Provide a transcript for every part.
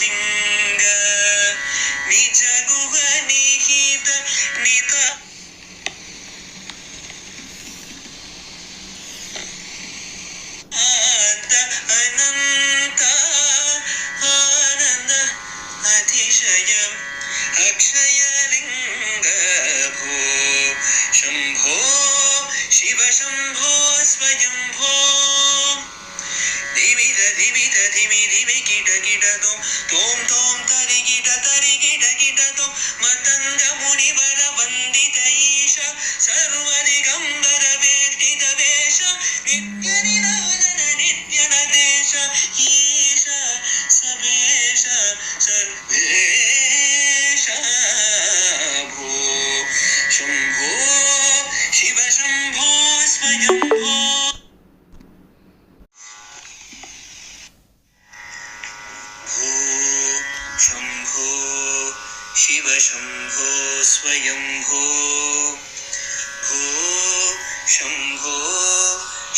लिंग निज गुह निहित निता अनंत आनंद अतिशयम् अक्षय लिंग भो शंभो शिव शंभो स्वयंभो धिमित धिमित धिमि धिमि किट किट तोम तोम तरि किट तो मतंग मुनिवर वंदित ईश सर्वदिगंबर वेष्टित वेश नित्य निराजन नित्य नदेश ईश सबेश सर्वेश भो शंभो शिव शंभो स्वयंभो शंभो शिव शंभो स्वयंभो भो शंभो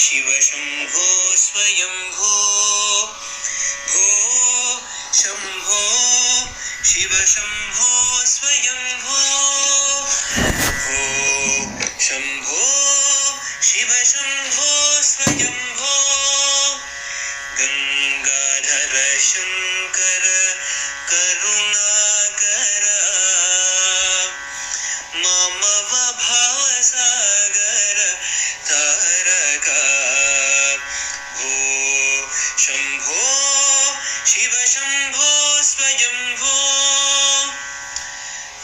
शिव शंभो स्वयंभो भो शंभो शिव शंभो स्वयंभो भो शंभो शिव शंभो स्वयंभो गंगाधर शंकर करुणाकर ममव भावसागर तारका भो शंभो शिव शंभो स्वयंभो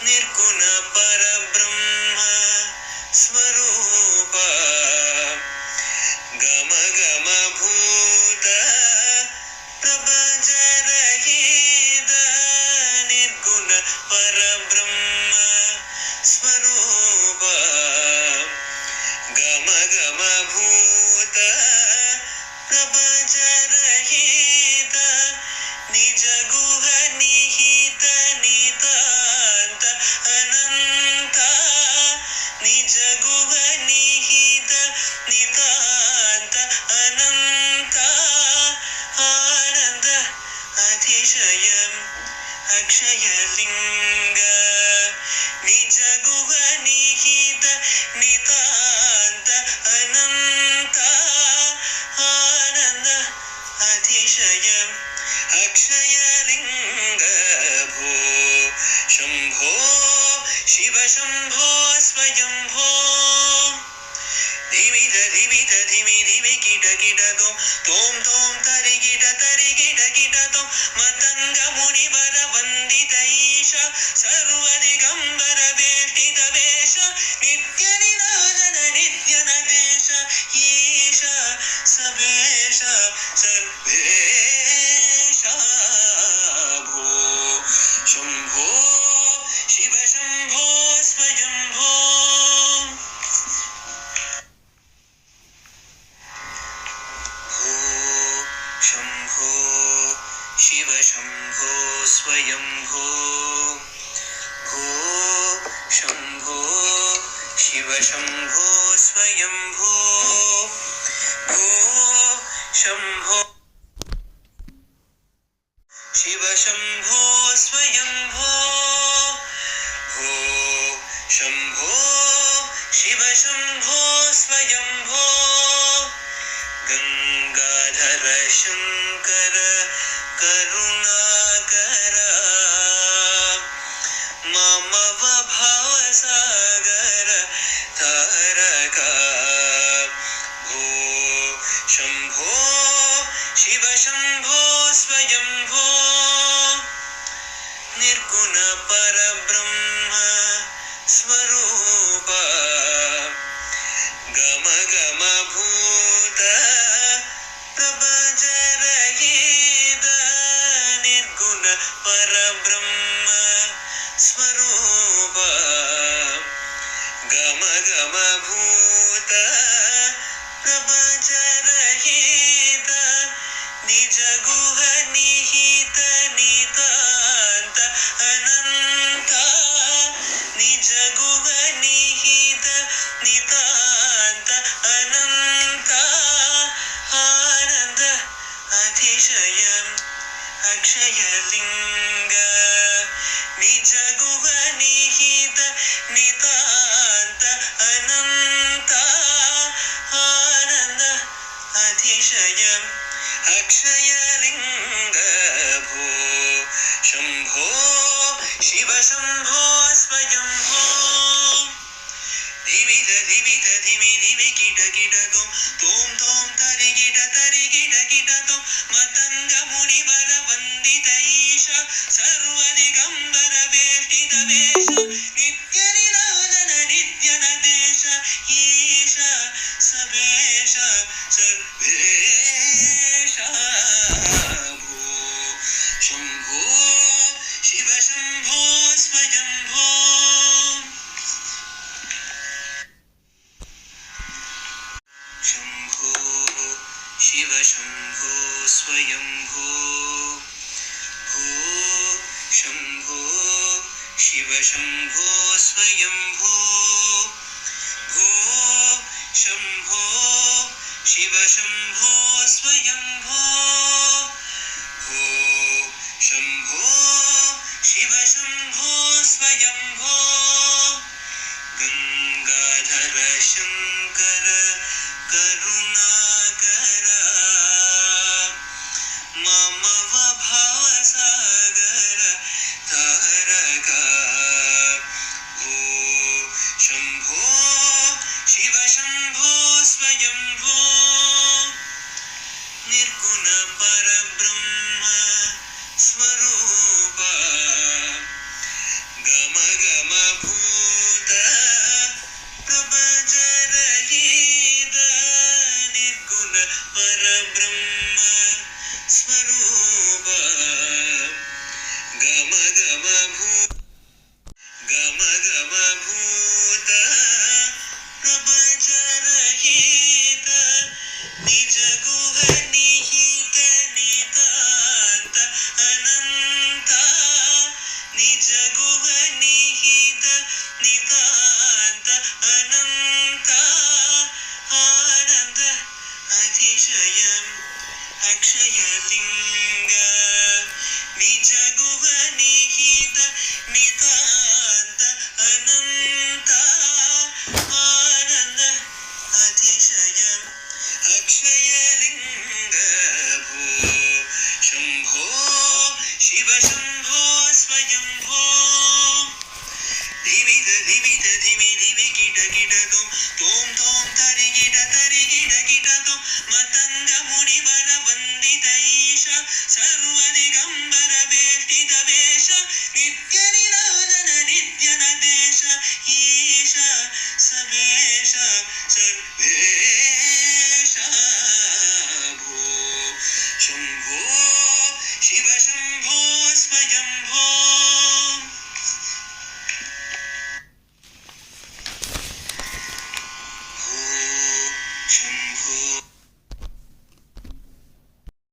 निर्गुण परब्रह्म स्वरूप गम गम भूत प्रपंच रहित निर्गुण परब्रह्म स्वरूप गम गम भूत प्रपंच रहित निज गुह निहित नितांत अनंत निज गुह निहित नितांत अनंत आनंद अतिशयम् अक्षय लिंग निज गुह निहित नितांत अनंत आनंद अतिशयम् अक्षय लिंग भो शंभो शिव शंभो स्वयंभो धिमित धिमित धिमि धिमि किट तोम तोम तरि किट तो मतंग मुनिवर वंदित ईश सर्वदिगंबर वेष्टित वेश नित्य निराजन नित्य नदेश ईश सबेश सर्वेश भो शंभो शिव शंभो स्वयंभो शंभो शिव शंभो स्वयंभो भो शंभो शिव शंभो स्वयंभो भो शंभो शिव शंभो स्वयंभो भो शंभो शिव शंभो स्वयंभो गंगाधर शंकर करुणाकर ममव भावसागर तारका भो शंभो शिव शंभो स्वयंभो निर्गुण परब्रह्म स्वरूप गम गम भूत प्रपंच रहित निर्गुण परब्रह्म स्वरूप गम गम भूत प्रपंच रहित निज गुह निहित नितांत अनंत निज गुह निहित नितांत अनंत आनंद अतिशयम् अक्षयलिङ्ग निज गुह निहित नितान्त अनन्त आनन्द अतिशय अक्षयलिङ्ग भो शम्भो शिव शम्भो स्वयम्भो धिमित धिमित धिमि धिमि किट किट तोम तोम तरि किट तोम मतंग मुनि वर वंदित ईश सर्वदिगंबर वेष्टित वेश नित्य निरंजन नित्य नदेश ईश सबेश सर्वेश भो शंभो शिव शंभो स्वयंभो शंभो शिव शंभो स्वयंभो भो शंभो शिव शंभो स्वयंभो भो शंभो शिव शंभो स्वयंभो भो शंभो शिव शंभो स्वयंभो गंगाधर शंकर करुणाकर मम भवसागर तारक भो शंभो शिव शंभो स्वयंभो निर्गुण पर